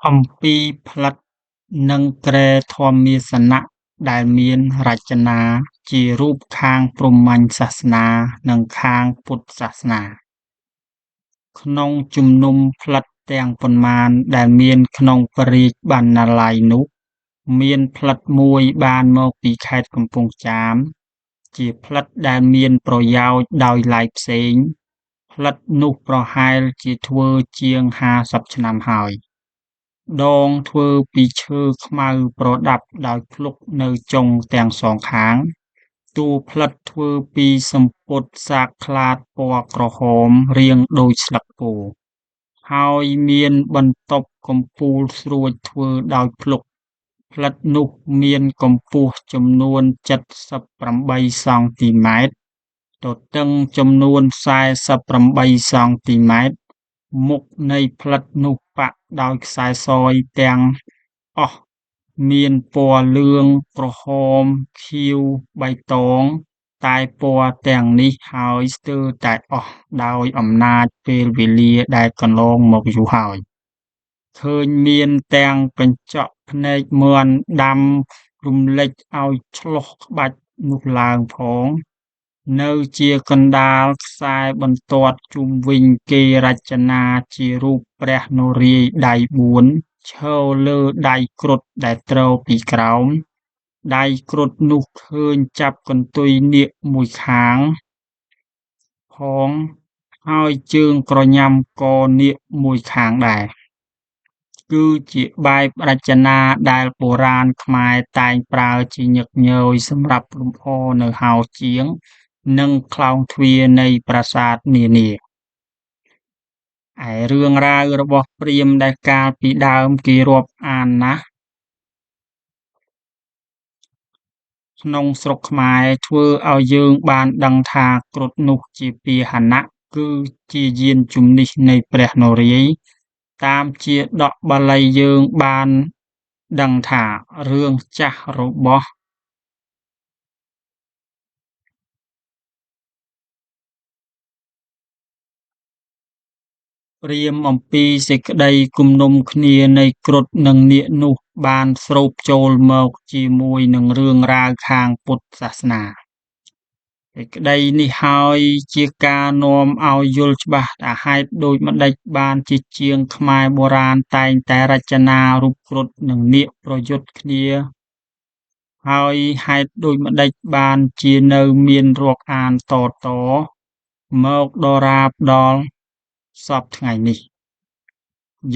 អំពីផ្លិតនិងគ្រែធម្មមាសនៈដែលមានរចនាជារូបខាងព្រហ្មញ្ញសាសនា និងខាងពុទ្ធសាសនា ក្នុងជំនុំផ្លិតទាំងប៉ុន្មានដែលមានក្នុងព្រះរាជបណ្ណាល័យនោះ មានផ្លិតមួយបានមកពីខេត្តកំពង់ចាម ជាផ្លិតដែលមានប្រយោជន៍ដោយឡែកផ្សេង ផ្លិតនោះប្រហែលជាធ្វើជាង50ឆ្នាំហើយ ដងធ្វើពីឈើខ្មៅប្រដាប់ដោយភ្លុកនៅចុងទាំងសងខាង តួផ្លិតធ្វើពីសំពត់សាកខ្លាតពណ៌ក្រហមរាងដូចស្លឹកពោធិ៍ ហើយមានបន្ទប់កំពូលស្រួចធ្វើដោយភ្លុក ផ្លិតនោះមានកម្ពស់ចំនួន78សង់ទីម៉ែត្រ ទទឹងចំនួន48សង់ទីម៉ែត្រ មុខនៃផ្លិតនោះប៉ាក់ដោយខ្សែសយទាំងអស់មានពណ៌លឿង ក្រហម ខៀវ បៃតង តែពណ៌ទាំងនេះហើយស្ទើរតែអស់ដោយអំណាចពេលវេលាដែលកន្លងមកយូរហើយ ឃើញមានទាំងកញ្ចក់ភ្នែកមាន់ដាំរំលេចឲ្យឆ្លុះក្បាច់នោះឡើងផង នៅជាកណ្ដាលខ្សែបន្ទាត់ជុំវិញគេរចនាជារូបព្រះនរាយណ៍ដៃបួន ឈរលើដៃគ្រុឌដែលទ្រពីក្រោម ដៃគ្រុឌនោះឃើញចាប់កន្ទុយនាគមួយខាងផង ហើយជើងក្រញាំកនាគមួយខាងដែរ គឺជាបែបរចនាដែលបុរាណខ្មែរតែងប្រើជាញឹកញយសម្រាប់លម្អនៅហោជាង និងក្លោងទ្វារនៃប្រាសាទនានា ឯរឿងរ៉ាវរបស់ព្រាហ្មណ៍ដែលកាលពីដើមគេរាប់អានណាស់ ក្នុងស្រុកខ្មែរធ្វើឲ្យយើងបានដឹងថាគ្រុឌនោះជាពាហនៈ គឺជាយានជំនិះនៃព្រះនរាយណ៍ តាមជាដកបាលីយើងបានដឹងថា រឿងចាស់របស់ព្រាហ្មណ៍អំពីសេចក្តីគំនុំគ្នានៃគ្រុឌនិងនាគនោះបានស្រូបចូលមកជាមួយនឹងរឿងរ៉ាវខាងពុទ្ធសាសនា សេចក្តីនេះហើយជាការនាំឲ្យយល់ច្បាស់ថាហេតុដូចម្តេចបានជាជាងខ្មែរបុរាណតែងតែរចនារូបគ្រុឌនិងនាគប្រយុទ្ធគ្នា ហើយហេតុដូចម្តេចបានជានៅមានរាប់អានតមកដរាបដល់សព្វថ្ងៃនេះ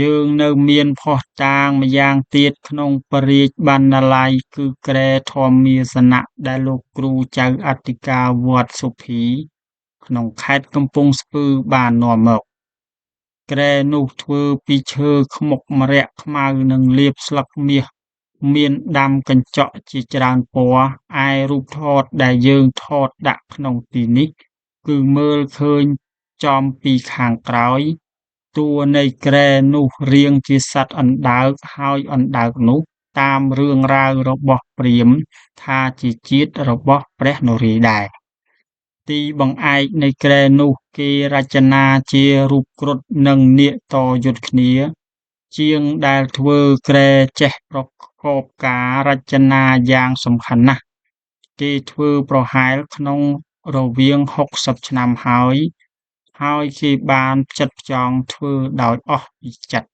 យើងនៅមានភស្តុតាងម្យ៉ាងទៀតក្នុងព្រះរាជបណ្ណាល័យ គឺគ្រែធម្មមាសនៈដែលលោកគ្រូចៅអធិការវត្តសុភី ក្នុងខេត្តកំពង់ស្ពឺបាននាំមក គ្រែនោះធ្វើពីឈើខ្មុកម្រ័ក្សណ៍ខ្មៅនិងលាបស្លឹកមាស មានដាំកញ្ចក់ជាច្រើនពណ៌ ឯរូបថតដែលយើងថតដាក់ក្នុងទីនេះ គឺមើលឃើញចំពីខាងក្រោយ តួនៃគ្រែនោះរាងជាសត្វអណ្ដើក ហើយអណ្ដើកនោះ តាមរឿងរ៉ាវរបស់ព្រាហ្មណ៍ថាជាជាតិរបស់ព្រះនរាយណ៍ដែរ ទីបង្អែកនៃគ្រែនោះគេរចនាជារូបគ្រុឌនិងនាគតយុទ្ធគ្នា ជាងដែលធ្វើគ្រែចេះប្រកបការរចនាយ៉ាងសំខាន់ណាស់ គេធ្វើប្រហែលក្នុងរវាង60ឆ្នាំហើយ ហើយគេបានផ្ចិតផ្ចង់ធ្វើដោយអស់ពីចិត្ត